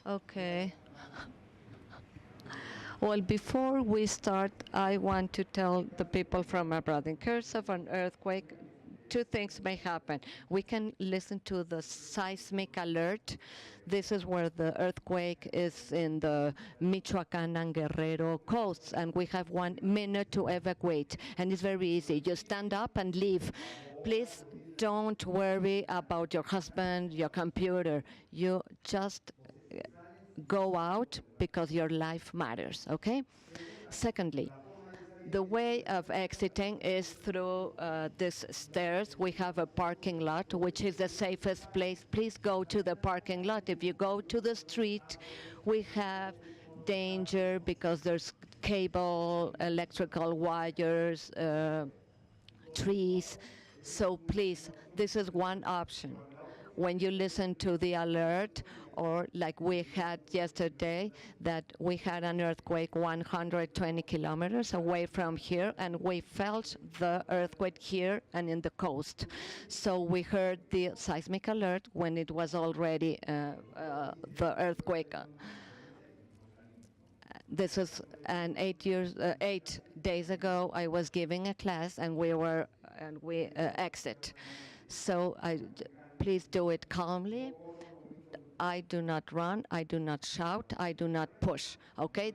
Okay. Well, before we start, I want to tell the people from abroad. In case of an earthquake, two things may happen. We can listen to the seismic alert. This is where the earthquake is in the Michoacán and Guerrero coasts, and we have 1 minute to evacuate. And it's very easy. You stand up and leave. Please don't worry about your husband, your computer. You just go out because your life matters, okay? Secondly, the way of exiting is through these stairs. We have a parking lot, which is the safest place. Please go to the parking lot. If you go to the street, we have danger because there's cable, electrical wires, trees. So please, this is one option. When you listen to the alert, or like we had yesterday, that we had an earthquake 120 kilometers away from here, and we felt the earthquake here and in the coast. So we heard the seismic alert when it was already the earthquake. This is an 8 days ago. I was giving a class, and we exit. So please do it calmly. I do not run, I do not shout, I do not push. Okay,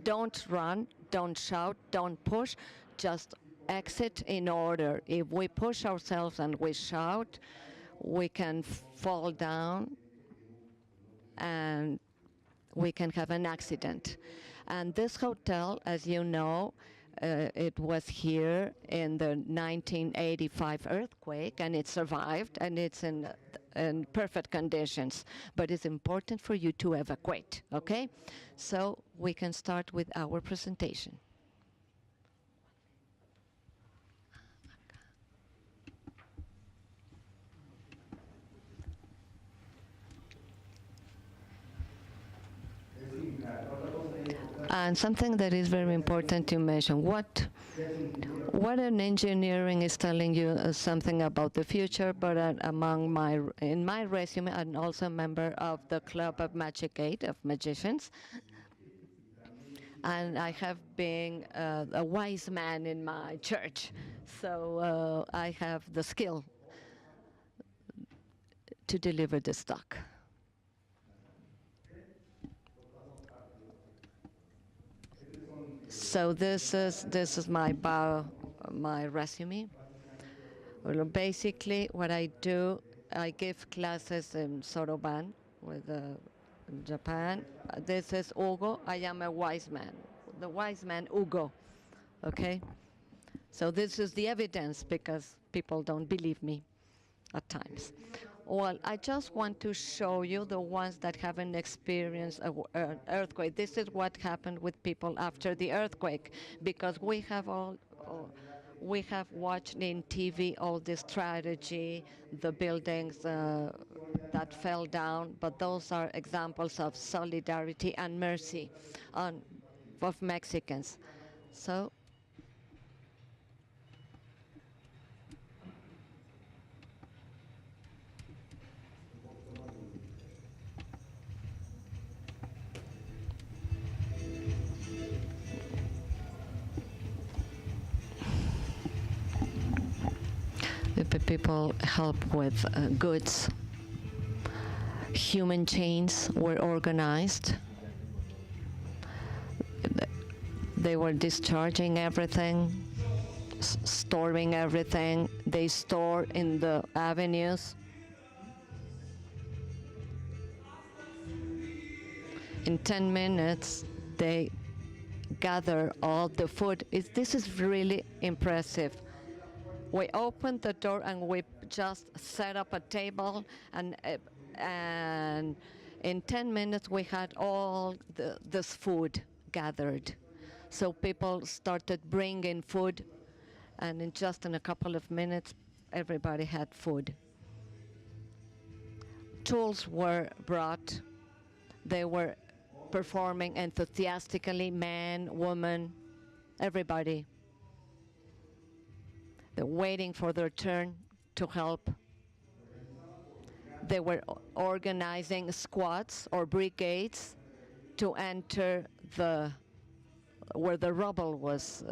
don't run, don't shout, don't push, just exit in order. If we push ourselves and we shout, we can fall down and we can have an accident. And this hotel, as you know, it was here in the 1985 earthquake, and it survived, and it's in perfect conditions. But it's important for you to evacuate, okay? So we can start with our presentation. And something that is very important to mention, what an engineering is telling you something about the future, but in my resume, I'm also a member of the Club of Magic 8 of magicians. And I have been a wise man in my church. So I have the skill to deliver this talk. So this is my resume. Well, basically, what I do, I give classes in Soroban with Japan. This is Hugo. I am a wise man. The wise man Hugo. Okay. So this is the evidence, because people don't believe me at times. Well, I just want to show you the ones that haven't experienced an earthquake. This is what happened with people after the earthquake, because we have watched in TV all this strategy, the buildings that fell down, but those are examples of solidarity and mercy of Mexicans. So the people help with goods. Human chains were organized. They were discharging everything, storing everything. They store in the avenues. In 10 minutes, they gather all the food. This is really impressive. We opened the door and we just set up a table, and in 10 minutes we had all this food gathered. So people started bringing food, and in a couple of minutes everybody had food. Tools were brought. They were performing enthusiastically, men, women, everybody. They're waiting for their turn to help. They were organizing squads or brigades to enter where the rubble was.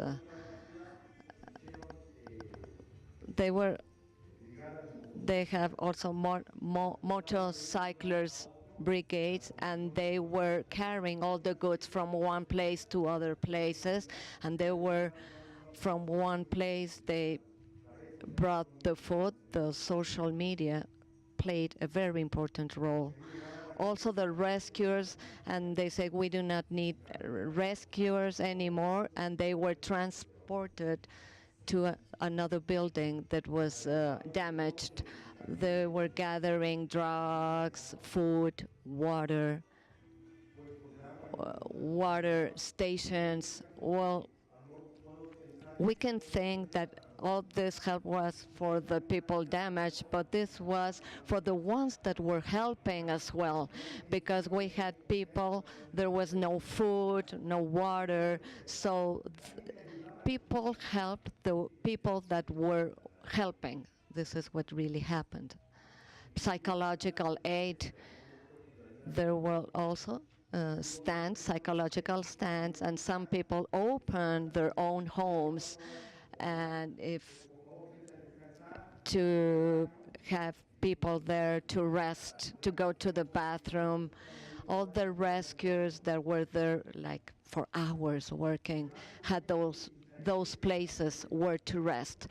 They were. They have also motorcyclers brigades, and they were carrying all the goods from one place to other places, and they were from one place they brought the food. The social media played a very important role. Also the rescuers, and they say we do not need rescuers anymore, and they were transported to another building that was damaged. They were gathering drugs, food, water stations. Well, we can think that all this help was for the people damaged, but this was for the ones that were helping as well, because we had people, there was no food, no water, so people helped the people that were helping. This is what really happened. Psychological aid, there were also stands, psychological stands, and some people opened their own homes, and if to have people there to rest, to go to the bathroom. All the rescuers that were there like for hours working had those places where to rest.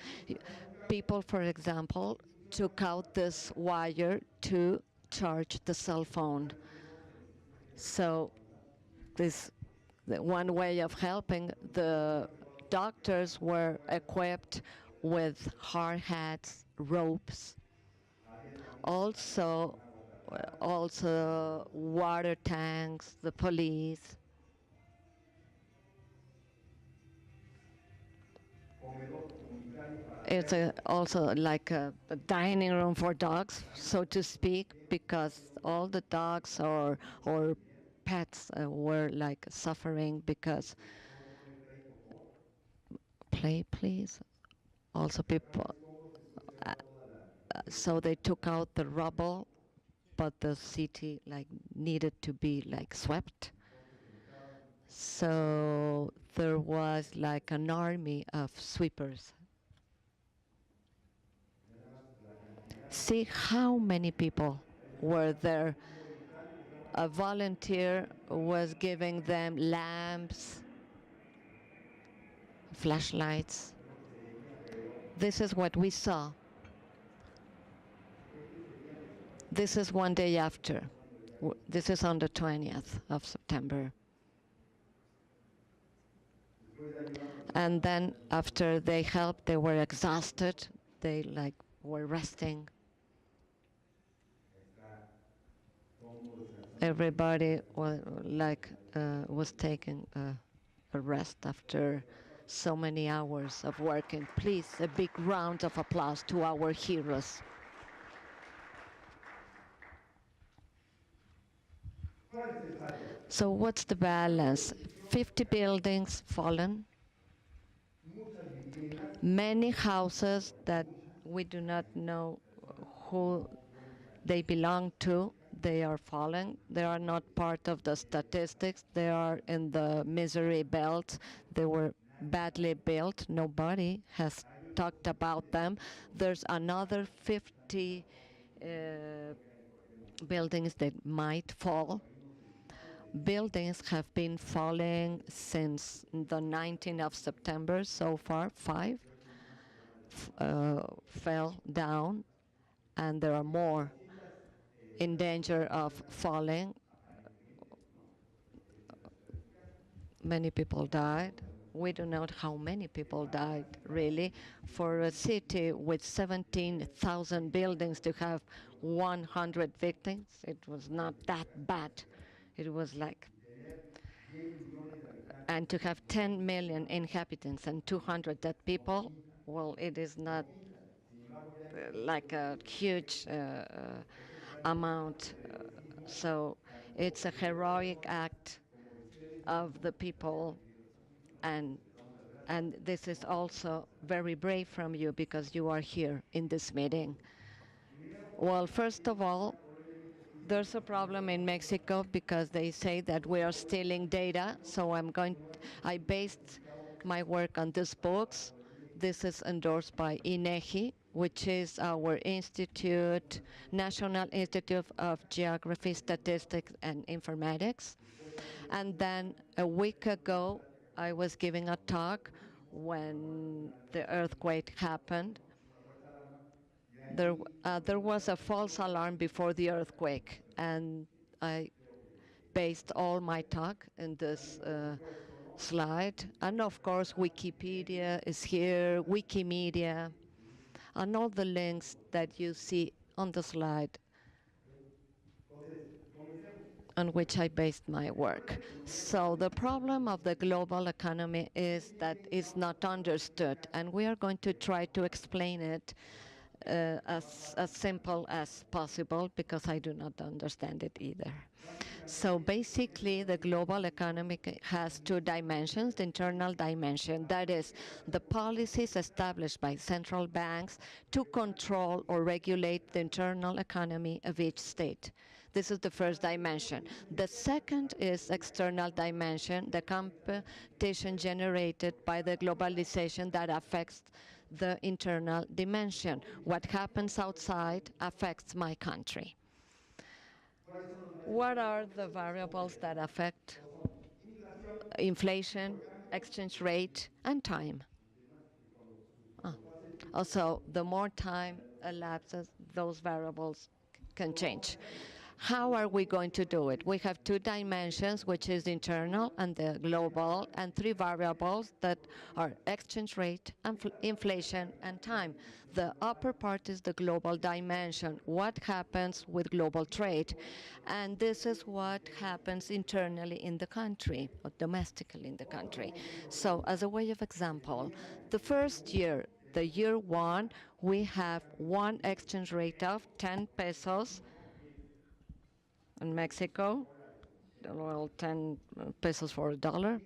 People, for example, took out this wire to charge the cell phone. So this one way of helping. The doctors were equipped with hard hats, ropes, also water tanks, the police. It's also like a dining room for dogs, so to speak, because all the dogs or pets were like suffering because play please. Also people, so they took out the rubble, but the city like needed to be like swept. So there was like an army of sweepers. See how many people were there. A volunteer was giving them lamps, flashlights. This is what we saw. This is one day after. This is on the 20th of September. And then after they helped, they were exhausted. They like were resting. Everybody was taking a rest after so many hours of working. Please, a big round of applause to our heroes. So what's the balance? 50 buildings fallen, many houses that we do not know who they belong to. They are falling. They are not part of the statistics. They are in the misery belt. They were badly built. Nobody has talked about them. There's another 50 buildings that might fall. Buildings have been falling since the 19th of September. So far, 5 fell down, and there are more in danger of falling. Many people died. We don't know how many people died, really. For a city with 17,000 buildings to have 100 victims, it was not that bad. It was like, and to have 10 million inhabitants and 200 dead people, well, it is not like a huge amount. So it's a heroic act of the people, and this is also very brave from you because you are here in this meeting. Well, first of all, There's a problem in Mexico because they say that we are stealing data. So I based my work on these books. This is endorsed by INEGI, which is our institute, National Institute of Geography, Statistics, and Informatics. And then a week ago, I was giving a talk when the earthquake happened. There was a false alarm before the earthquake, and I based all my talk in this slide. And of course, Wikipedia is here, Wikimedia, and all the links that you see on the slide on which I based my work. So the problem of the global economy is that it's not understood, and we are going to try to explain it as simple as possible because I do not understand it either. So basically, the global economy has two dimensions. The internal dimension, that is, the policies established by central banks to control or regulate the internal economy of each state. This is the first dimension. The second is external dimension, the competition generated by the globalization that affects the internal dimension. What happens outside affects my country. What are the variables that affect inflation, exchange rate, and time? Also, the more time elapses, those variables can change. How are we going to do it? We have two dimensions, which is internal and the global, and three variables that are exchange rate, inflation, and time. The upper part is the global dimension, what happens with global trade. And this is what happens internally in the country, or domestically in the country. So as a way of example, the first year, the year one, we have one exchange rate of 10 pesos in Mexico, well, 10 pesos for a dollar,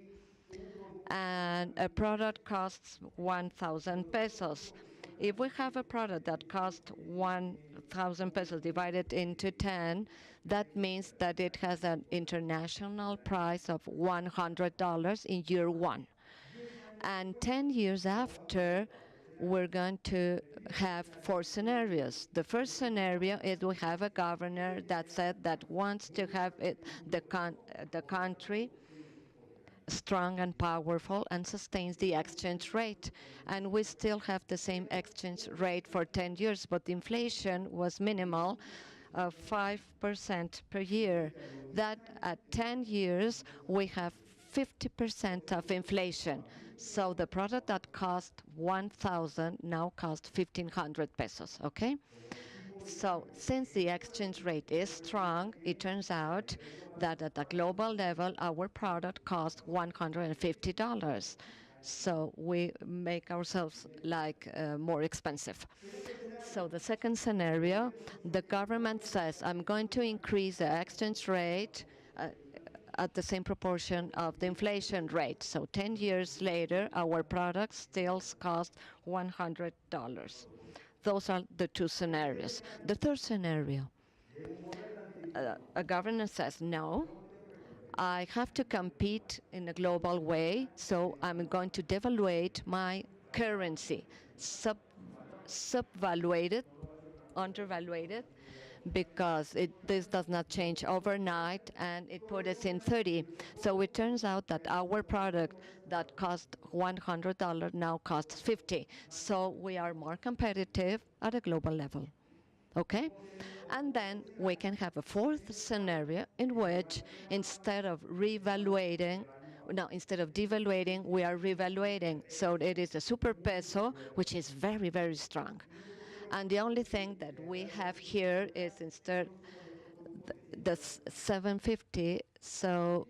and a product costs 1,000 pesos. If we have a product that costs 1,000 pesos divided into 10, that means that it has an international price of $100 in year one. And 10 years after, we're going to have four scenarios. The first scenario is we have a governor that said that wants to have the country strong and powerful and sustains the exchange rate. And we still have the same exchange rate for 10 years, but inflation was minimal, 5% per year. That at 10 years, we have 50% of inflation. So the product that cost 1,000 now costs 1,500 pesos, okay? So since the exchange rate is strong, it turns out that at a global level, our product costs $150. So we make ourselves like more expensive. So the second scenario, the government says, I'm going to increase the exchange rate at the same proportion of the inflation rate. So 10 years later, our product still cost $100. Those are the two scenarios. The third scenario, a government says, no, I have to compete in a global way, so I'm going to devaluate my currency, subvaluated, undervaluated, because this does not change overnight, and it put us in 30. So it turns out that our product that cost $100 now costs 50. So we are more competitive at a global level. Okay? And then we can have a fourth scenario in which instead of devaluating, we are revaluating. So it is a super peso, which is very, very strong. And the only thing that we have here is instead the 750, so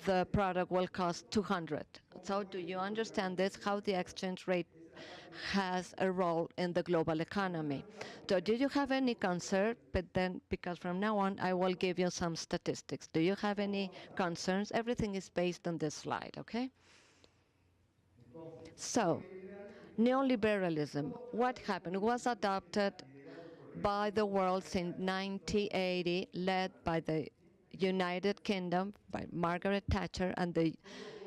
the product will cost 200. So do you understand this, how the exchange rate has a role in the global economy? So do you have any concern? But then, because from now on, I will give you some statistics. Do you have any concerns? Everything is based on this slide, okay? So, neoliberalism, what happened? It was adopted by the world since 1980, led by the United Kingdom by Margaret Thatcher and the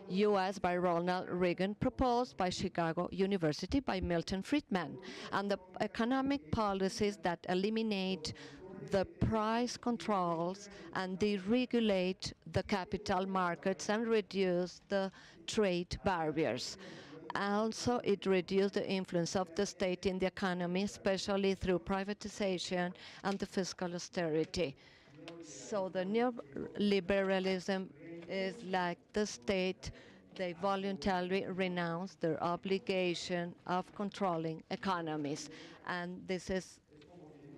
US by Ronald Reagan, proposed by Chicago University by Milton Friedman, and the economic policies that eliminate the price controls and deregulate the capital markets and reduce the trade barriers. Also, it reduced the influence of the state in the economy, especially through privatization and the fiscal austerity. So the neoliberalism is like the state, they voluntarily renounce their obligation of controlling economies. And this is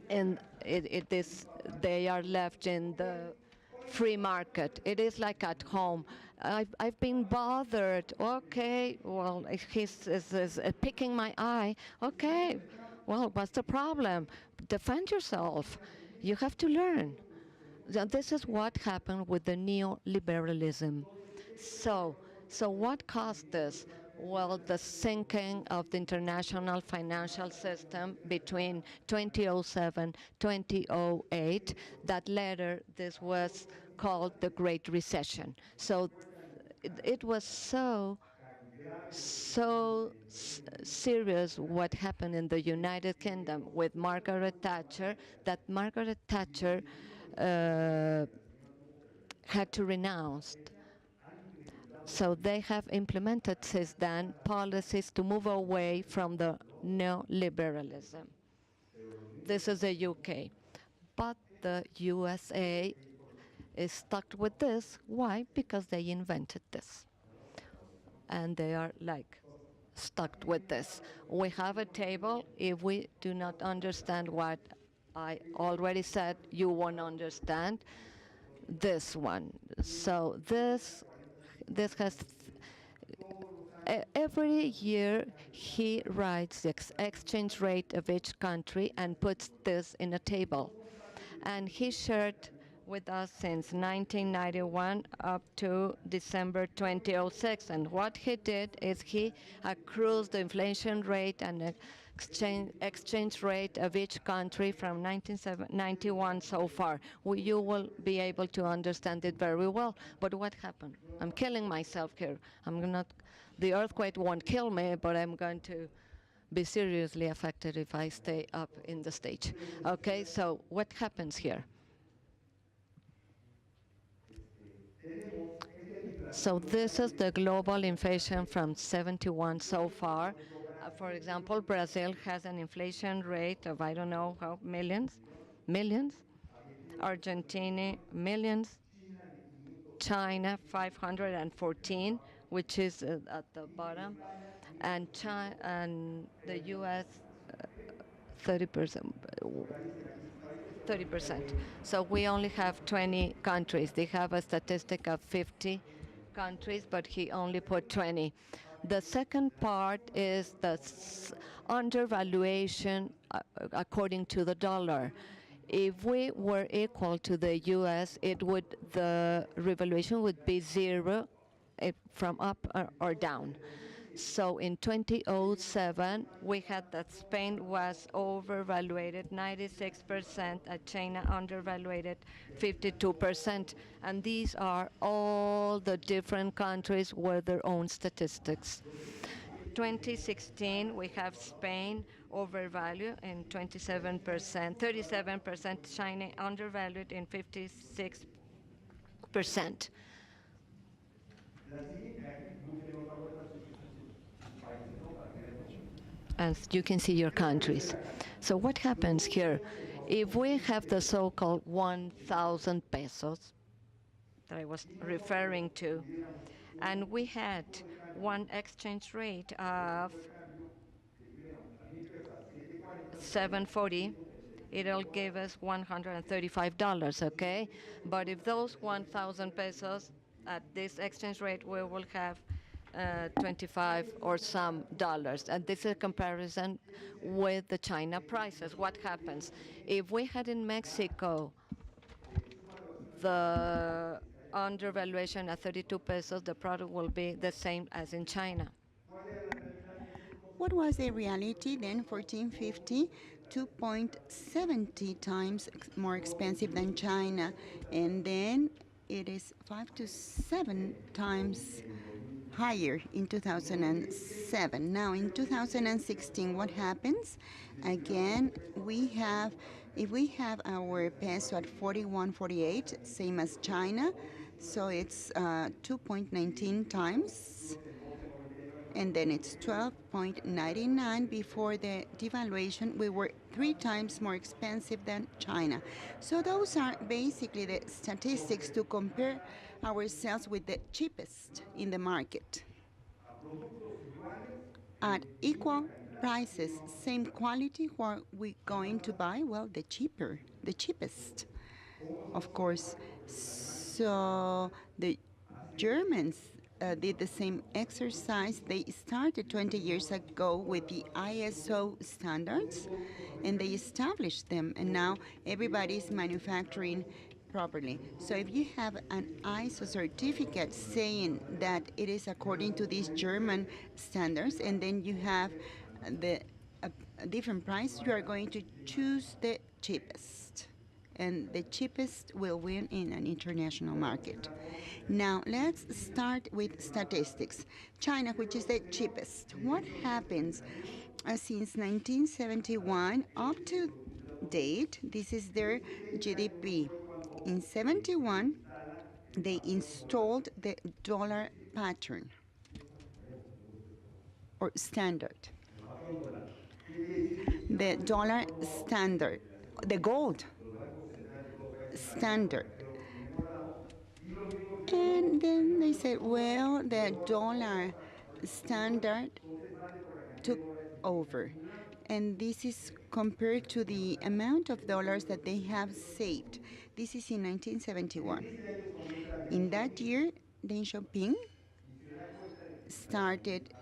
it is they are left in the free market. It is like at home. I've been bothered. Okay, well, he's picking my eye. Okay, well, what's the problem? Defend yourself. You have to learn. This is what happened with the neoliberalism. So what caused this? Well, the sinking of the international financial system between 2007 2008, that later this was called the Great Recession. So it was serious what happened in the United Kingdom with Margaret Thatcher, that Margaret Thatcher had to renounce. So they have implemented since then policies to move away from the neoliberalism. This is the UK. But the USA is stuck with this. Why? Because they invented this. And they are like stuck with this. We have a table. If we do not understand what I already said, you won't understand this one. So this has every year he writes the exchange rate of each country and puts this in a table. And he shared with us since 1991 up to December 2006. And what he did is he accrues the inflation rate and exchange rate of each country from 1991 so far. You will be able to understand it very well. But what happened? I'm killing myself here. The earthquake won't kill me, but I'm going to be seriously affected if I stay up in the stage. Okay, so what happens here? So this is the global inflation from 71 so far. For example, Brazil has an inflation rate of, I don't know how, millions. Argentina, millions. China, 514, which is at the bottom. And the US, 30%. 30%. So we only have 20 countries. They have a statistic of 50 countries, but he only put 20. The second part is the undervaluation according to the dollar. If we were equal to the U.S., the revaluation would be zero from up or down. So in 2007, we had that Spain was overvaluated 96%, and China undervaluated 52%. And these are all the different countries with their own statistics. 2016, we have Spain overvalued in 27%, 37%, China undervalued in 56%. As you can see your countries. So what happens here? If we have the so-called 1,000 pesos that I was referring to, and we had one exchange rate of 740, it'll give us $135, okay? But if those 1,000 pesos at this exchange rate, we will have 25 or some dollars. And this is a comparison with the China prices. What happens? If we had in Mexico the undervaluation at 32 pesos, the product will be the same as in China. What was the reality then, 1450? 2.70 times more expensive than China, and then it is 5 to 7 times higher in 2007. Now in 2016, what happens? Again, if we have our peso at 41.48, same as China, so it's 2.19 times, and then it's 12.99. Before the devaluation, we were 3 times more expensive than China. So those are basically the statistics to compare ourselves with the cheapest in the market. At equal prices, same quality, what we going to buy? Well, the cheapest, of course. So the Germans did the same exercise. They started 20 years ago with the ISO standards, and they established them, and now everybody's manufacturing properly. So if you have an ISO certificate saying that it is according to these German standards, and then you have the a different price, you are going to choose the cheapest, and the cheapest will win in an international market. Now, let's start with statistics. China, which is the cheapest. What happens since 1971 up to date? This is their GDP. In 71, they installed the dollar pattern or standard. The dollar standard, the gold standard. And then they said, well, the dollar standard took over. And this is compared to the amount of dollars that they have saved. This is in 1971. In that year, Deng Xiaoping started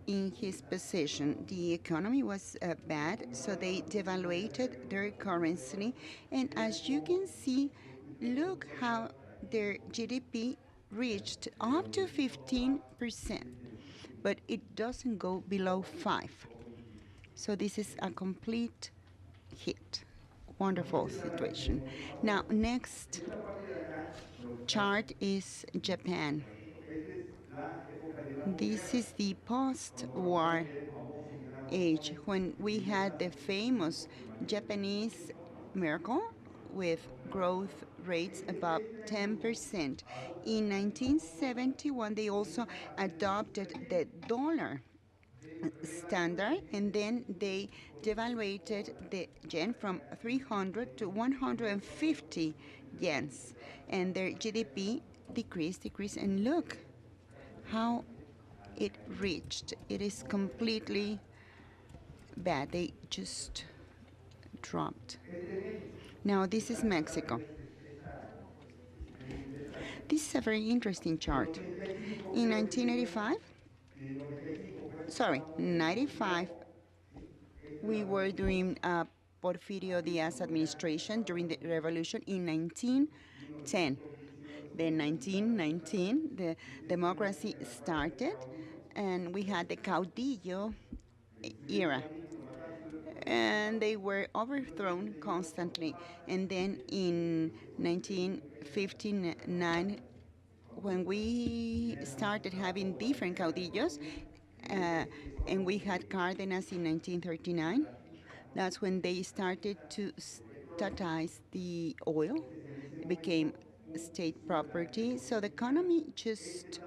in his position. The economy was bad, so they devaluated their currency. And as you can see, look how their GDP reached up to 15%, but it doesn't go below 5. So this is a complete hit. Wonderful situation. Now, next chart is Japan. This is the post-war age when we had the famous Japanese miracle with growth rates above 10%. In 1971, they also adopted the dollar standard, and then they devaluated the yen from 300 to 150 yens, and their GDP decreased, and look how it reached. It is completely bad. They just dropped. Now this is Mexico. This is a very interesting chart. In 95, we were during Porfirio Diaz administration during the revolution in 1910. Then 1919, the democracy started, and we had the caudillo era. And they were overthrown constantly. And then in 1959, when we started having different caudillos, and we had Cárdenas in 1939, that's when they started to statize the oil. It became state property. So the economy just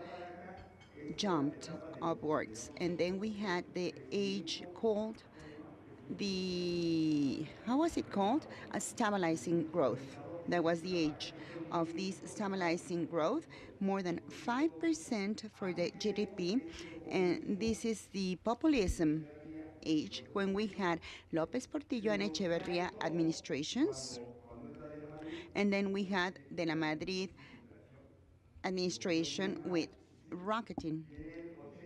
jumped upwards. And then we had the age called how was it called? A stabilizing growth. That was the age of this stabilizing growth, more than 5% for the GDP. And this is the populism age when we had López, Portillo, and Echeverría administrations. And then we had De la Madrid administration with rocketing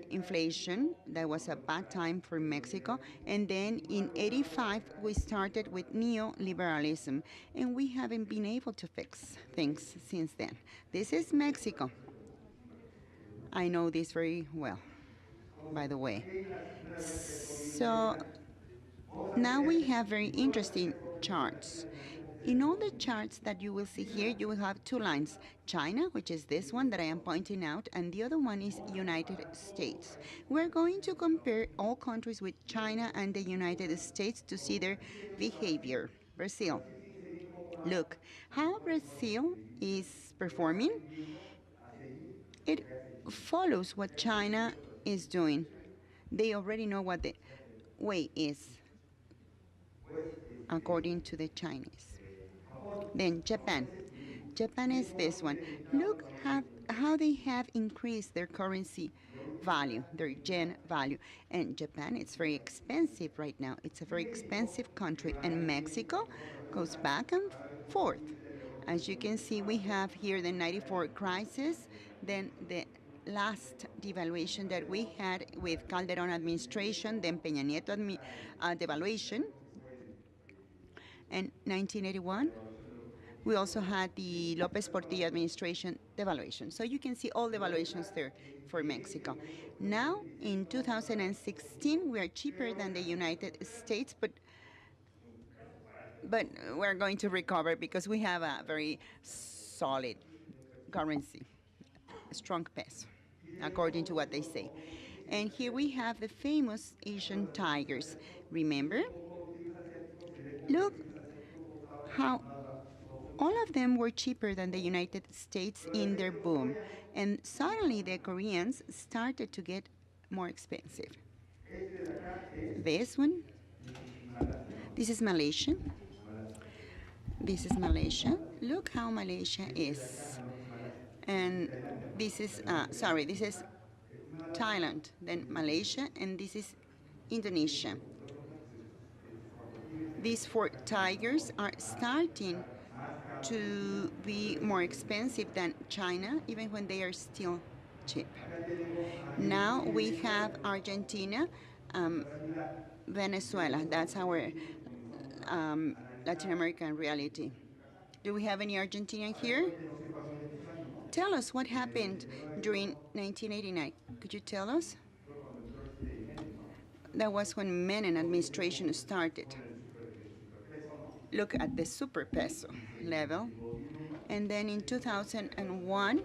inflation. That was a bad time for Mexico. And then in 85, we started with neoliberalism, and we haven't been able to fix things since then. This is Mexico. I know this very well, by the way. So Now we have very interesting charts. In all the charts that you will see here, you will have two lines. China, which is this one that I am pointing out, and the other one is United States. We're going to compare all countries with China and the United States to see their behavior. Brazil. Look how Brazil is performing. It follows what China is doing. They already know what the way is, according to the Chinese. Then Japan. Japan is this one. Look how they have increased their currency value, their yen value. And Japan, it's very expensive right now. It's a very expensive country. And Mexico goes back and forth. As you can see, we have here the 94 crisis, then the last devaluation that we had with Calderon administration, then Peña Nieto devaluation, and 1981 we also had the López Portillo administration devaluation. So you can see all the devaluations there for Mexico. Now, in 2016, we are cheaper than the United States, but we're going to recover because we have a very solid currency, a strong peso, according to what they say. And here we have the famous Asian tigers. Remember? Look how all of them were cheaper than the United States in their boom. And suddenly the Koreans started to get more expensive. This one, this is Malaysia. This is Malaysia. Look how Malaysia is. And this is, this is Thailand, then Malaysia, and this is Indonesia. These four tigers are starting to be more expensive than China, even when they are still cheap. Now we have Argentina, Venezuela. That's our Latin American reality. Do we have any Argentinian here? Tell us what happened during 1989. Could you tell us? That was when Menem administration started. Look at the super peso level. And then in 2001,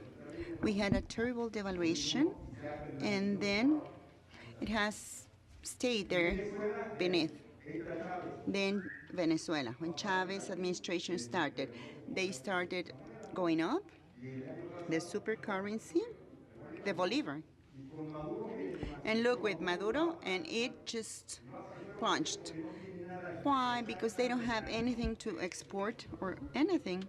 we had a terrible devaluation, and then it has stayed there beneath. Then Venezuela, when Chavez administration started, they started going up, the super currency, the Bolivar. And look with Maduro, and it just plunged. Why? Because they don't have anything to export or anything.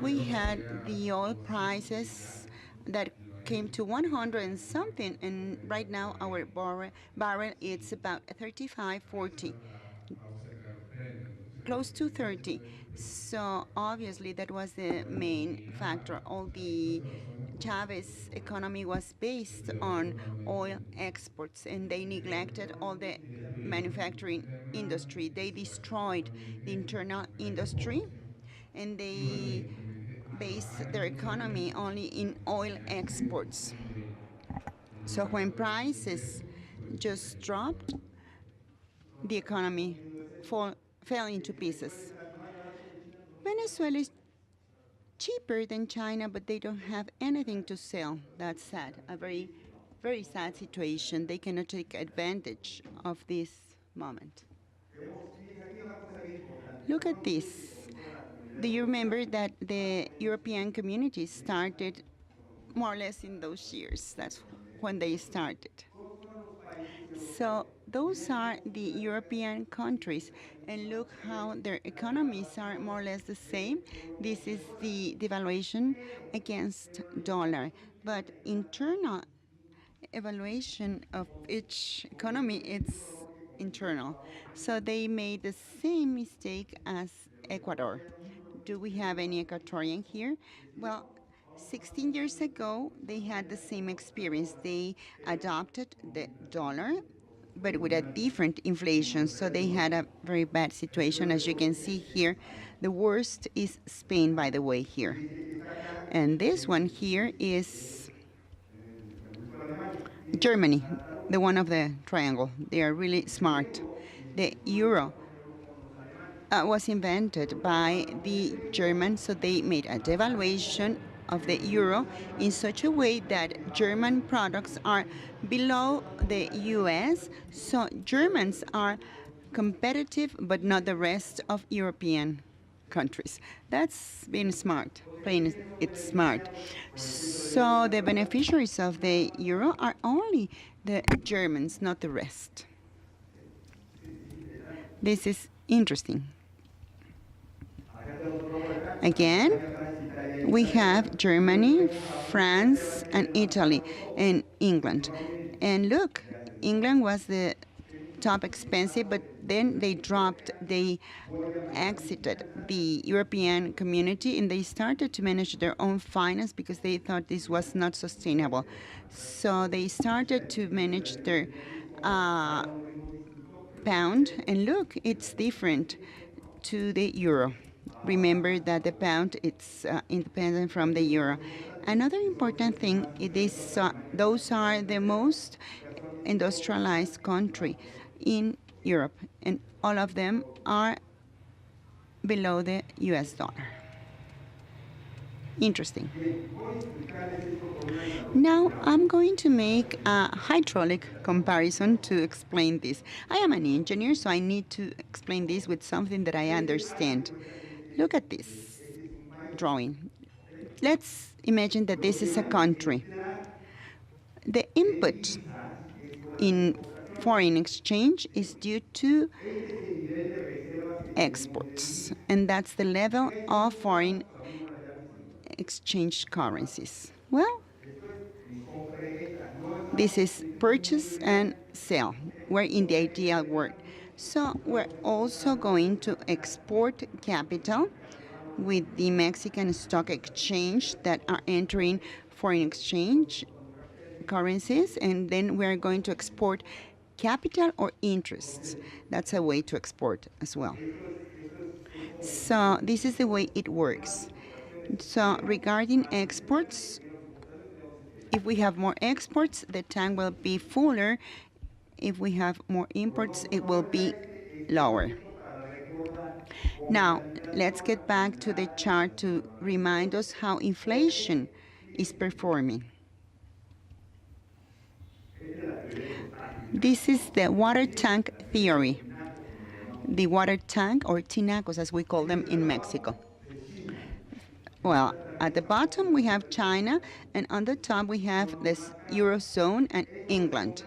We had the oil prices that came to 100 and something, and right now our barrel it's about 35.40, close to 30. So obviously that was the main factor. All the Chavez economy was based on oil exports, and they neglected all the manufacturing industry. They destroyed the internal industry, and they based their economy only in oil exports. So when prices just dropped, the economy fell into pieces. Venezuela is cheaper than China, but they don't have anything to sell. That's sad. A very, very sad situation. They cannot take advantage of this moment. Look at this. Do you remember that the European community started more or less in those years? That's when they started. So those are the European countries, and look how their economies are more or less the same. This is the devaluation against dollar, but internal evaluation of each economy, it's internal. So they made the same mistake as Ecuador. Do we have any Ecuadorian here? Well, 16 years ago, they had the same experience. They adopted the dollar, but with a different inflation. So they had a very bad situation. As you can see here, the worst is Spain, by the way, here. And this one here is Germany. the one of the triangle. They are really smart. The euro was invented by the Germans, so they made a devaluation of the euro in such a way that German products are below the US, so Germans are competitive but not the rest of European countries. That's being smart, playing it smart. So the beneficiaries of the euro are only the Germans, not the rest. This is interesting. Again, we have Germany, France, and Italy, and England. And look, England was the top expensive, but then they exited the European community and they started to manage their own finance because they thought this was not sustainable. So they started to manage their pound, and look, it's different to the euro. Remember that the pound it's independent from the euro. Another important thing is those are the most industrialized country in Europe, and all of them are below the US dollar. Interesting. Now I'm going to make a hydraulic comparison to explain this. I am an engineer, so I need to explain this with something that I understand. Look at this drawing. Let's imagine that this is a country. The input in foreign exchange is due to exports, and that's the level of foreign exchange currencies. Well, this is purchase and sell. We're in the ideal world. So we're also going to export capital with the Mexican stock exchange that are entering foreign exchange currencies, and then we're going to export capital or interests. That's a way to export as well. So this is the way it works. So regarding exports, if we have more exports, the tank will be fuller. If we have more imports, it will be lower. Now, let's get back to the chart to remind us how inflation is performing. This is the water tank theory. The water tank, or tinacos as we call them in Mexico. Well, at the bottom we have China, and on the top we have this Eurozone and England.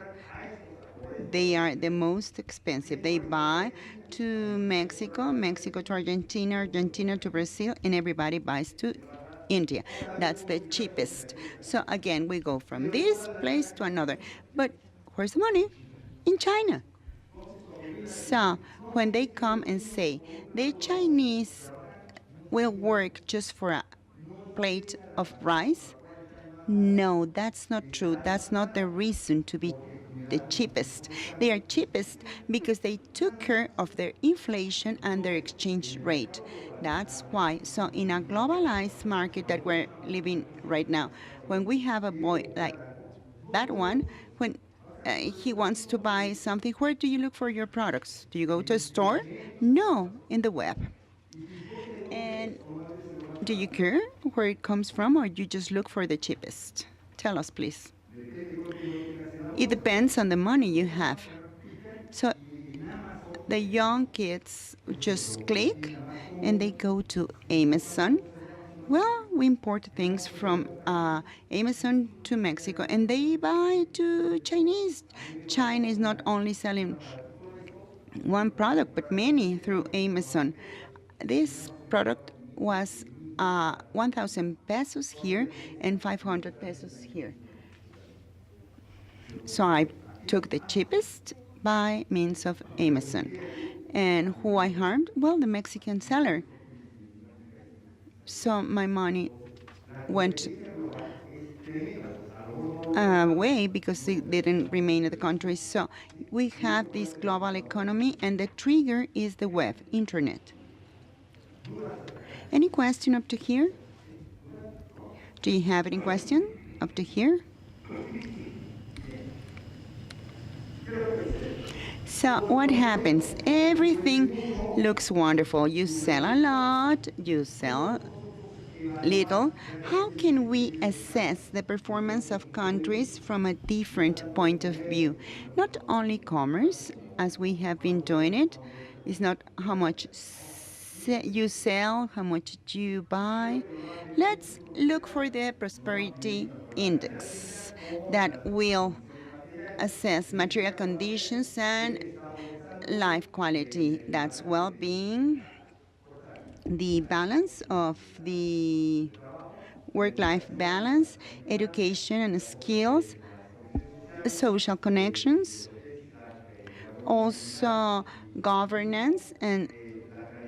They are the most expensive. They buy to Mexico, Mexico to Argentina, Argentina to Brazil, and everybody buys to India. That's the cheapest. So again, we go from this place to another. But where's the money? In China. So when they come and say the Chinese will work just for a plate of rice, no, that's not true. That's not the reason to be the cheapest. They are cheapest because they took care of their inflation and their exchange rate. That's why. So in a globalized market that we're living right now, when we have a boy like that one, when he wants to buy something, where do you look for your products? Do you go to a store? No, in the web. And do you care where it comes from, or you just look for the cheapest? Tell us, please. It depends on the money you have. So the young kids just click and they go to Amazon. Well, we import things from Amazon to Mexico, and they buy to Chinese. China is not only selling one product, but many through Amazon. This product was 1,000 pesos here and 500 pesos here. So I took the cheapest by means of Amazon. And who I harmed? Well, the Mexican seller. So my money went away because it didn't remain in the country. So we have this global economy, and the trigger is the web, internet. Any question up to here? Do you have any question up to here? So what happens? Everything looks wonderful. You sell a lot, you sell little. How can we assess the performance of countries from a different point of view? Not only commerce, as we have been doing it, is not how much you sell, how much you buy. Let's look for the prosperity index that will assess material conditions and life quality. That's well-being, the balance of the work-life balance, education and skills, social connections, also governance and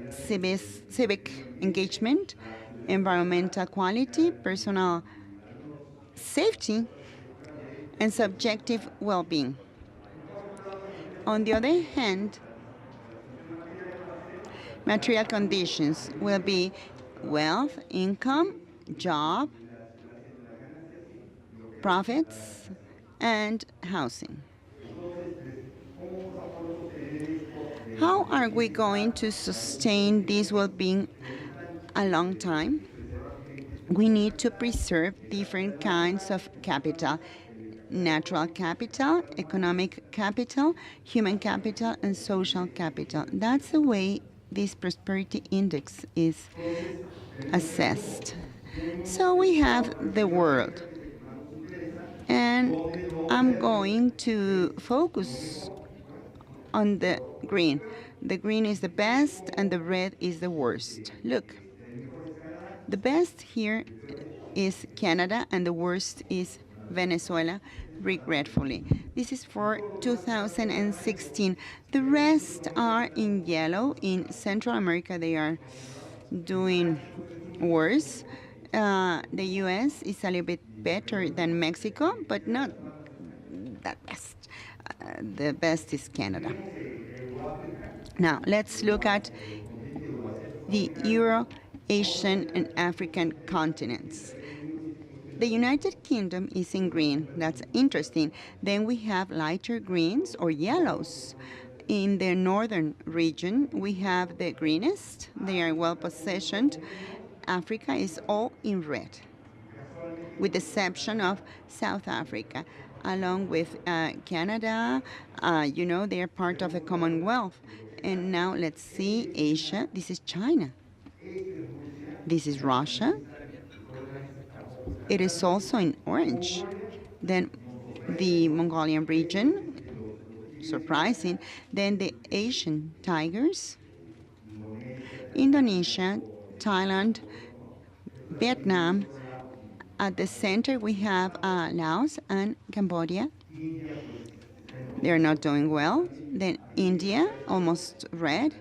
civic engagement, environmental quality, personal safety, and subjective well-being. On the other hand, material conditions will be wealth, income, job, profits, and housing. How are we going to sustain this well-being a long time? We need to preserve different kinds of capital: natural capital, economic capital, human capital, and social capital. That's the way this prosperity index is assessed. So we have the world, and I'm going to focus on the green. The green is the best and the red is the worst. Look, the best here is Canada and the worst is Venezuela, regretfully. This is for 2016. The rest are in yellow. In Central America, they are doing worse. The US is a little bit better than Mexico, but not that best. The best is Canada. Now, let's look at the Euro, Asian, and African continents. The United Kingdom is in green. That's interesting. Then we have lighter greens or yellows. In the northern region, we have the greenest. They are well positioned. Africa is all in red, with the exception of South Africa, along with Canada. They are part of the Commonwealth. And now let's see Asia. This is China. This is Russia. It is also in orange. Then the Mongolian region, surprising. Then the Asian tigers, Indonesia, Thailand, Vietnam. At the center, we have Laos and Cambodia. They're not doing well. Then India, almost red.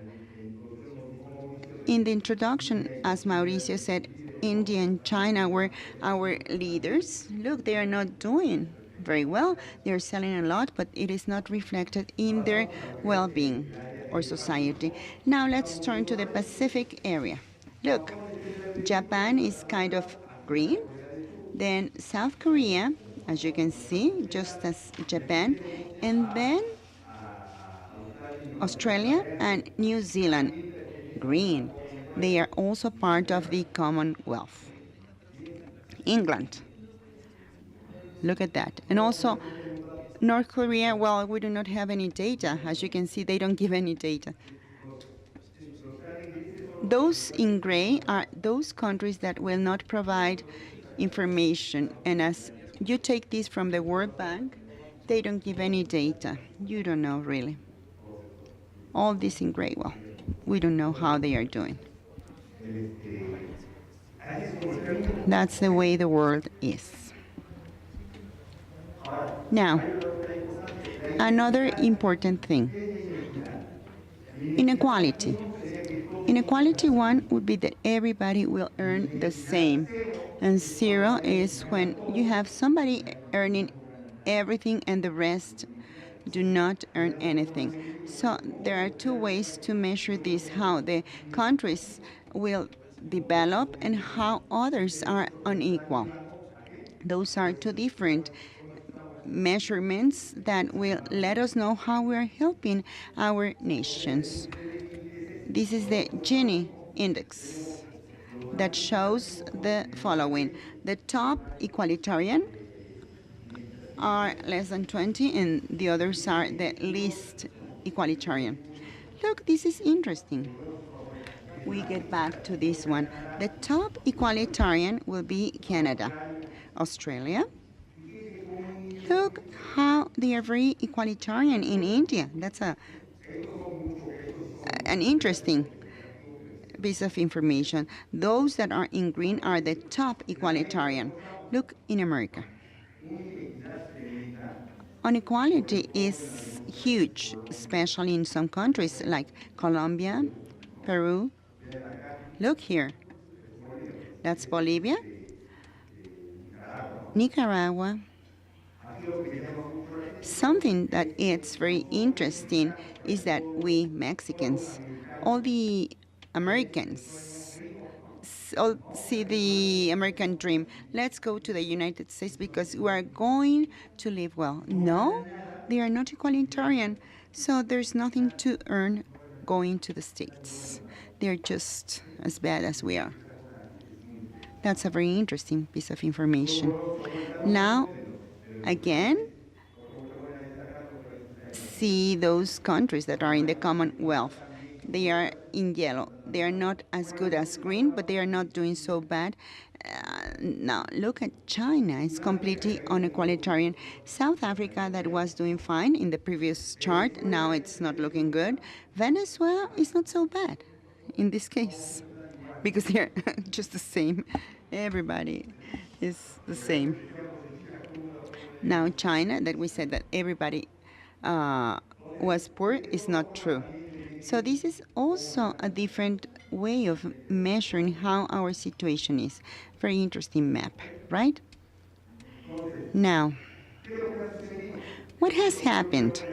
In the introduction, as Mauricio said, India and China were our leaders. Look, they are not doing very well. They're selling a lot, but it is not reflected in their well-being or society. Now let's turn to the Pacific area. Look, Japan is kind of green. Then South Korea, as you can see, just as Japan. And then Australia and New Zealand, green. They are also part of the Commonwealth. England, look at that. And also North Korea, well, we do not have any data. As you can see, they don't give any data. Those in gray are those countries that will not provide information. And as you take this from the World Bank, they don't give any data. You don't know really. All this in gray, well, we don't know how they are doing. That's the way the world is. Now, another important thing, inequality. Inequality 1 would be that everybody will earn the same. And 0 is when you have somebody earning everything and the rest do not earn anything. So there are two ways to measure this, how the countries will develop and how others are unequal. Those are two different measurements that will let us know how we are helping our nations. This is the Gini index that shows the following. The top equalitarian are less than 20 and the others are the least equalitarian. Look, this is interesting. We get back to this one. The top equalitarian will be Canada, Australia. Look how they are very equalitarian in India. That's an interesting piece of information. Those that are in green are the top equalitarian. Look in America. Inequality is huge, especially in some countries like Colombia, Peru. Look here. That's Bolivia, Nicaragua. Something that is very interesting is that we Mexicans, all the Americans, all see the American dream. Let's go to the United States because we are going to live well. No, they are not equalitarian, so there's nothing to earn going to the States. They're just as bad as we are. That's a very interesting piece of information. Now, again, see those countries that are in the Commonwealth. They are in yellow. They are not as good as green, but they are not doing so bad. Now, look at China. It's completely unequalitarian. South Africa, that was doing fine in the previous chart. Now it's not looking good. Venezuela is not so bad in this case because they're just the same. Everybody is the same. Now, China, that we said that everybody was poor, is not true. So this is also a different way of measuring how our situation is. Very interesting map, right? Now, what has happened?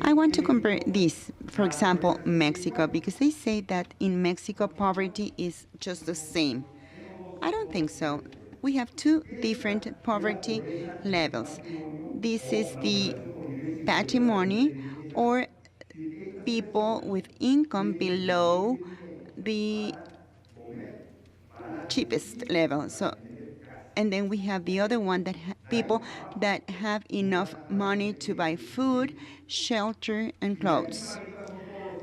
I want to compare this, for example, Mexico, because they say that in Mexico poverty is just the same. I don't think so. We have two different poverty levels. This is the patrimony, or people with income below the cheapest level. So, and then we have the other one that people that have enough money to buy food, shelter, and clothes.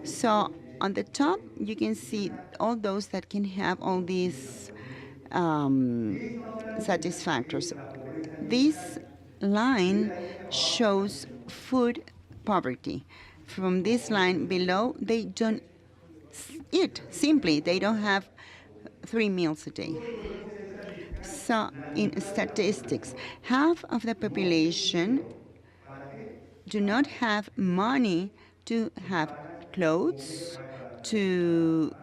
So on the top, you can see all those that can have all these satisfactors. This line shows food poverty. From this line below, they don't eat. Simply, they don't have 3 meals a day. So in statistics, half of the population do not have money to have clothes, to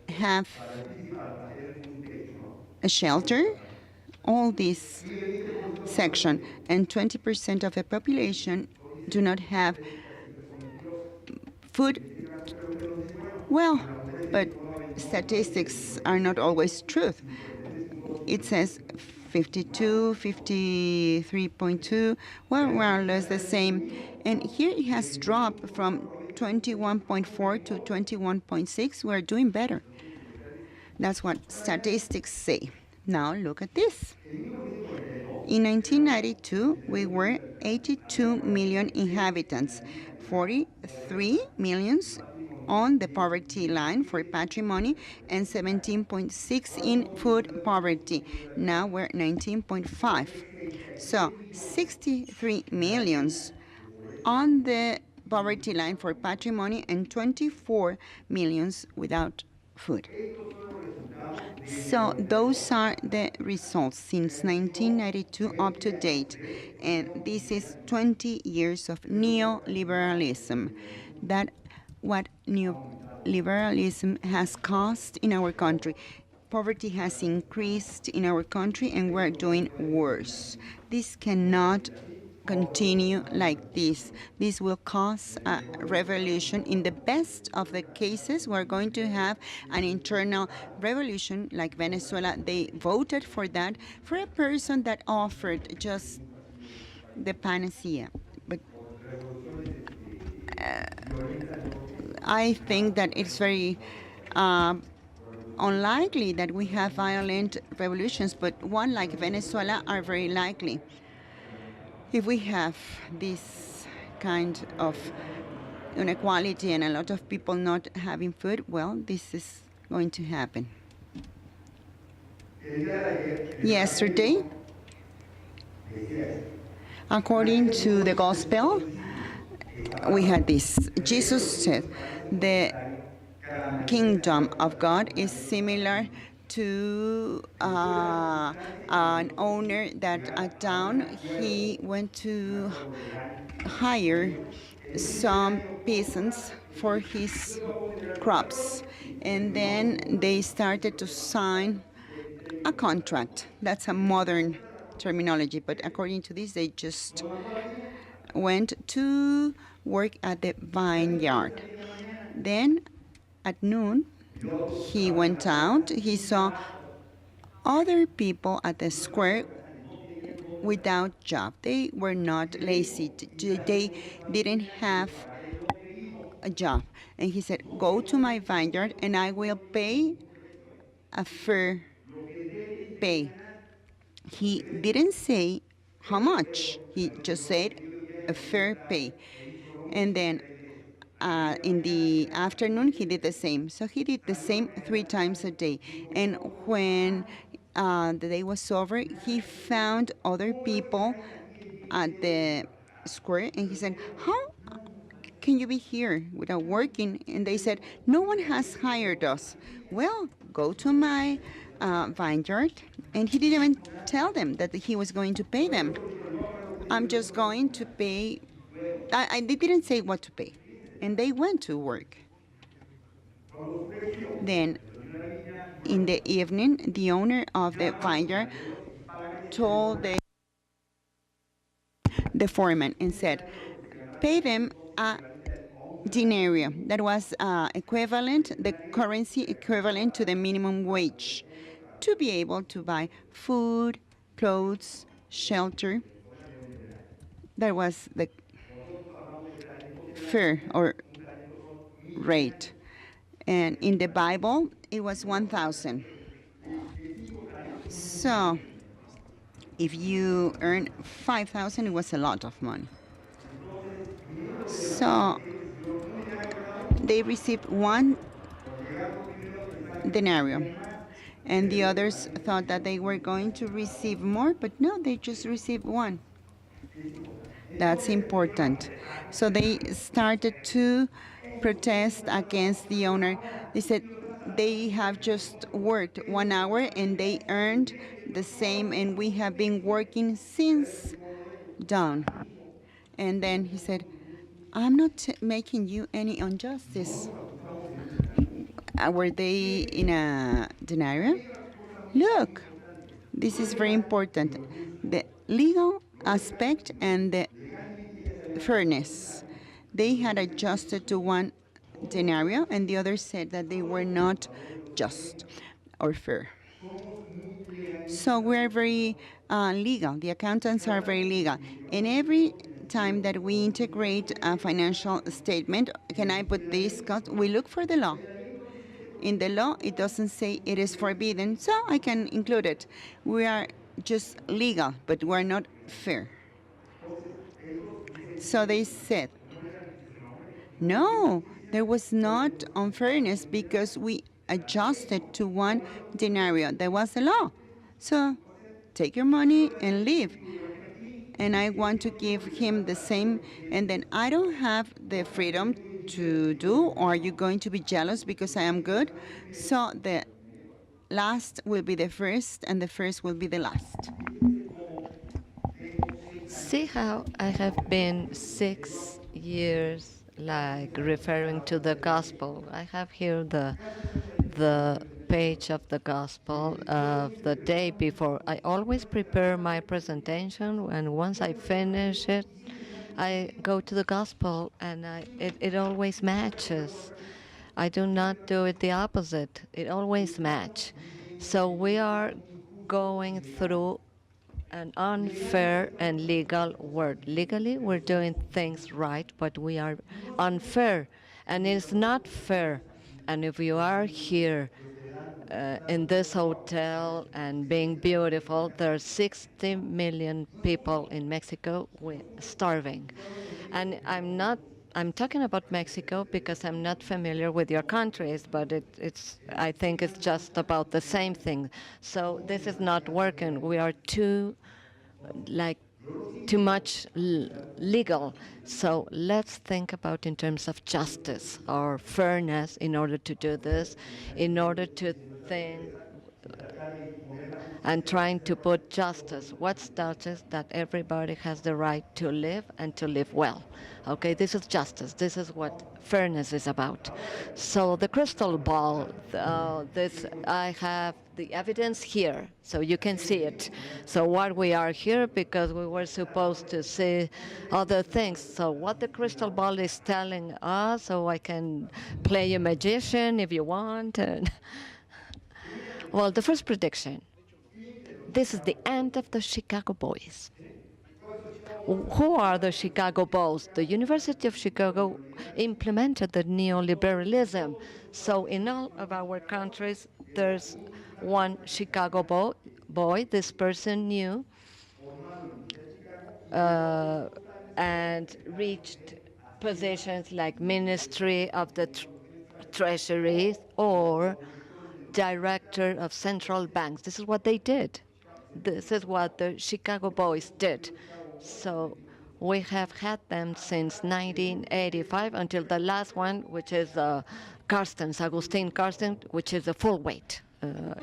have a shelter, all this section, and 20% of the population do not have food. Well, but statistics are not always truth. It says 52, 53.2, well, more or less the same. And here it has dropped from 21.4 to 21.6. We're doing better. That's what statistics say. Now look at this. In 1992, we were 82 million inhabitants, 43 millions on the poverty line for patrimony, and 17.6 in food poverty. Now we're 19.5. So 63 millions on the poverty line for patrimony and 24 millions without food. So those are the results since 1992 up to date. And this is 20 years of neoliberalism. That what neoliberalism has caused in our country. Poverty has increased in our country and we're doing worse. This cannot continue like this. This will cause a revolution. In the best of the cases, we're going to have an internal revolution like Venezuela. They voted for that, for a person that offered just the panacea. But I think that it's very unlikely that we have violent revolutions, but one like Venezuela are very likely. If we have this kind of inequality and a lot of people not having food, well, this is going to happen. Yesterday, according to the gospel, we had this. Jesus said, the kingdom of God is similar to an owner that at town he went to hire some peasants for his crops, and then they started to sign a contract. That's a modern terminology, but according to this, they just went to work at the vineyard. Then at noon, he went out. He saw other people at the square without job. They were not lazy. They didn't have a job. And he said, go to my vineyard and I will pay a fair pay. He didn't say how much. He just said a fair pay. And then in the afternoon, he did the same. So he did the same 3 times a day. And when the day was over, he found other people at the square, and he said, how can you be here without working? And they said, no one has hired us. Well, go to my vineyard. And he didn't even tell them that he was going to pay them. I'm just going to pay. They didn't say what to pay. And they went to work. Then, in the evening, the owner of the vineyard told the foreman and said, pay them a denarius. That was the currency equivalent to the minimum wage, to be able to buy food, clothes, shelter. That was the fair or rate. And in the Bible, it was 1,000. So if you earn 5,000, it was a lot of money. So they received 1 denarius. And the others thought that they were going to receive more, but no, they just received 1. That's important. So they started to protest against the owner. They said they have just worked 1 hour and they earned the same, and we have been working since dawn. And then he said, I'm not making you any injustice. Were they in a denarius? Look, this is very important. The legal aspect and the fairness. They had adjusted to 1 denarius, and the others said that they were not just or fair. So we're very legal. The accountants are very legal. And every time that we integrate a financial statement, can I put this cost? We look for the law. In the law, it doesn't say it is forbidden, so I can include it. We are just legal, but we're not fair. So they said, no, there was not unfairness because we adjusted to 1 denarius. That was the law. So take your money and leave. And I want to give him the same, and then I don't have the freedom to do, or are you going to be jealous because I am good? So the last will be the first, and the first will be the last. See how I have been 6 years like referring to the gospel. I have here the page of the gospel of the day before. I always prepare my presentation, and once I finish it, I go to the gospel, and it always matches. I do not do it the opposite. It always match. So we are going through an unfair and legal world. Legally, we're doing things right, but we are unfair, and it's not fair. And if you are here in this hotel and being beautiful, there are 60 million people in Mexico starving. And I'm talking about Mexico because I'm not familiar with your countries, but I think it's just about the same thing. So this is not working. We are like too much legal. So let's think about in terms of justice or fairness in order to do this, in order to think and trying to put justice. What's justice? That everybody has the right to live and to live well. Okay, this is justice. This is what fairness is about. So the crystal ball, this I have the evidence here, so you can see it. So what we are here because we were supposed to see other things. So what the crystal ball is telling us, so I can play a magician if you want. Well, the first prediction. This is the end of the Chicago Boys. Who are the Chicago Boys? The University of Chicago implemented the neoliberalism. So in all of our countries, there's one Chicago boy. This person knew and reached positions like Ministry of the Treasury or Director of Central Banks. This is what they did. This is what the Chicago Boys did. So we have had them since 1985 until the last one, which is Agustin Carsten, which is a full weight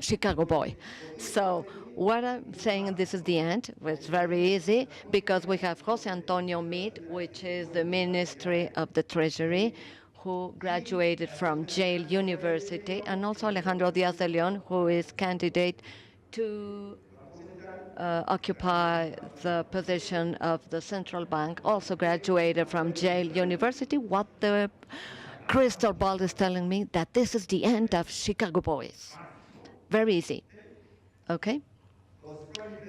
Chicago boy. So what I'm saying, this is the end. It's very easy because we have Jose Antonio Meade, which is the Ministry of the Treasury, who graduated from Yale University, and also Alejandro Diaz de Leon, who is candidate to occupy the position of the central bank, also graduated from Yale University. What the crystal ball is telling me that this is the end of Chicago Boys. Very easy. Okay?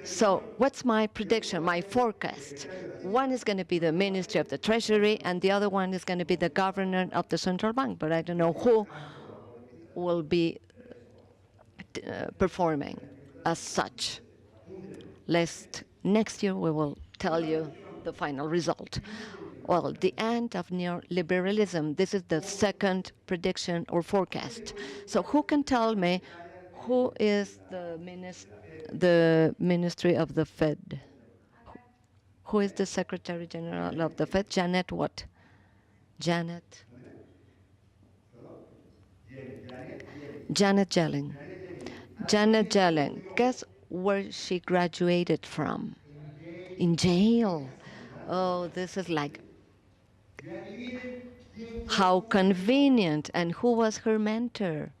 So what's my prediction, my forecast? One is going to be the Ministry of the Treasury, and the other one is going to be the governor of the central bank, but I don't know who will be performing as such. Next year we will tell you the final result. Well, the end of neoliberalism, this is the second prediction or forecast. So who can tell me who is the Ministry of the Fed? Who is the Secretary General of the Fed? Janet what? Janet Yellen. Janet Yellen. Guess where she graduated from? In Yale. Oh, this is like how convenient. And who was her mentor?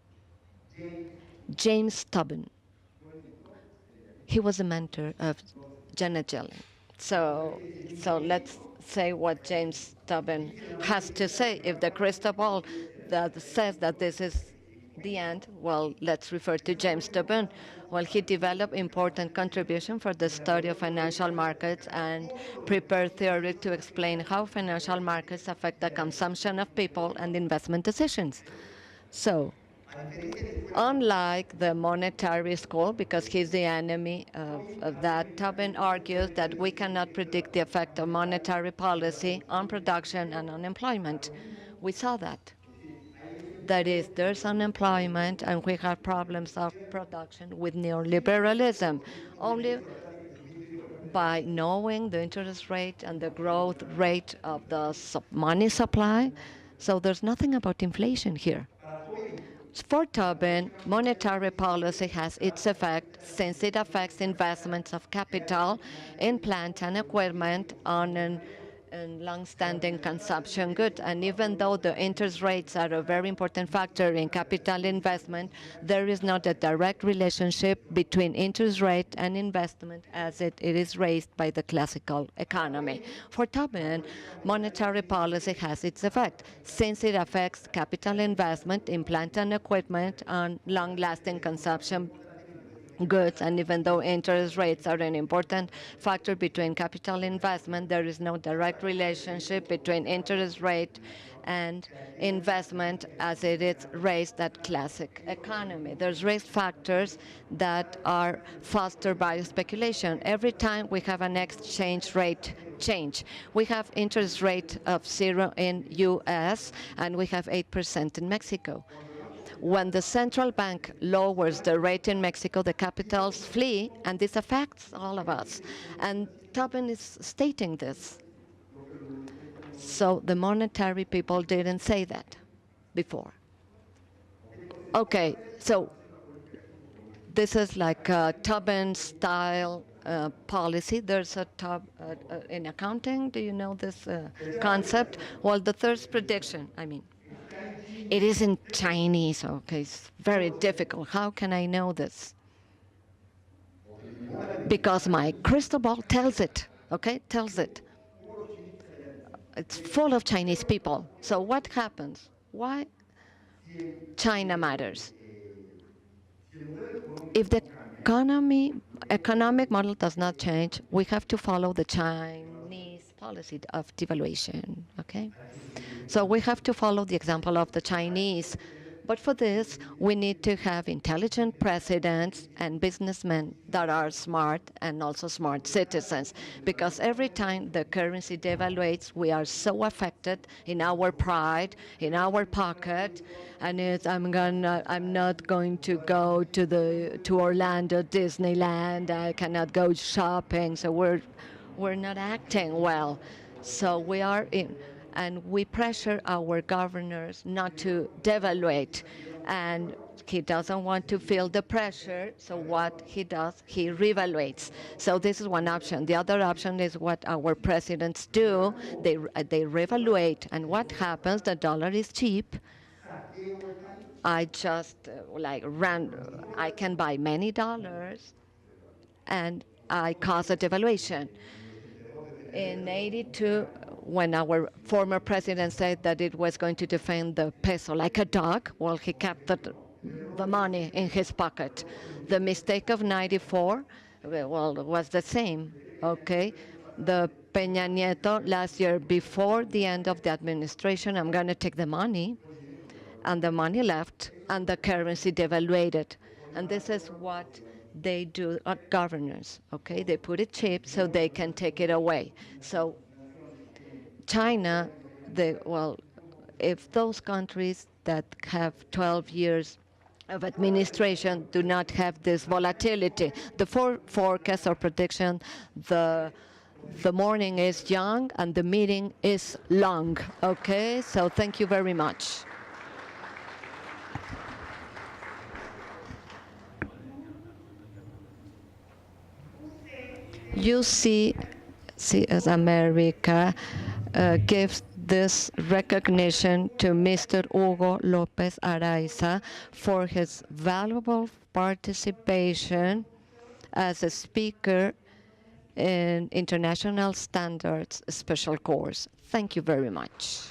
James Tobin. He was a mentor of Janet Yellen. So let's say what James Tobin has to say. If the crystal ball that says that this is the end, well, let's refer to James Tobin. Well, he developed important contribution for the study of financial markets and prepared theory to explain how financial markets affect the consumption of people and investment decisions. So, unlike the monetary school, because he's the enemy of that, Tobin argues that we cannot predict the effect of monetary policy on production and unemployment. We saw that. That is, there's unemployment and we have problems of production with neoliberalism. Only by knowing the interest rate and the growth rate of the money supply. So there's nothing about inflation here. For Tobin, monetary policy has its effect since it affects investments of capital in plant and equipment on an and long-standing consumption goods. And even though the interest rates are a very important factor in capital investment, there is not a direct relationship between interest rate and investment as it is raised by the classical economy. For Tobin, monetary policy has its effect, since it affects capital investment in plant and equipment and long-lasting consumption goods, and even though interest rates are an important factor between capital investment, there is no direct relationship between interest rate and investment as it is raised at classic economy. There's risk factors that are fostered by speculation. Every time we have an exchange rate change, we have interest rate of 0 in US and we have 8% in Mexico. When the central bank lowers the rate in Mexico, the capitals flee, and this affects all of us. And Tobin is stating this. So the monetary people didn't say that before. Okay, so this is like a Tobin style policy. There's a in accounting. Do you know this concept? Well, the third prediction, I mean. It is in Chinese, okay, it's very difficult. How can I know this? Because my crystal ball tells it, okay, tells it. It's full of Chinese people. So what happens? Why China matters? If the economic model does not change, we have to follow the Chinese policy of devaluation, okay? So we have to follow the example of the Chinese. But for this, we need to have intelligent presidents and businessmen that are smart and also smart citizens. Because every time the currency devaluates, we are so affected in our pride, in our pocket, and I'm not going to go to Orlando, Disneyland. I cannot go shopping. So we're not acting well. So we are in. And we pressure our governors not to devaluate. And he doesn't want to feel the pressure, so what he does, he revaluates. So this is one option. The other option is what our presidents do. They revaluate, and what happens? The dollar is cheap. I just I can buy many dollars, and I cause a devaluation. In '82, when our former president said that it was going to defend the peso like a dog, well, he kept the money in his pocket. The mistake of '94, well, was the same, okay? The Peña Nieto last year, before the end of the administration, I'm going to take the money, and the money left, and the currency devaluated. And this is what they do at governors, okay? They put it cheap so they can take it away. So China, if those countries that have 12 years of administration do not have this volatility, the forecast or prediction, the morning is young and the meeting is long, okay? So thank you very much. UC&CS America gives this recognition to Mr. Hugo López Araiza for his valuable participation as a speaker in International Standards Special Course. Thank you very much.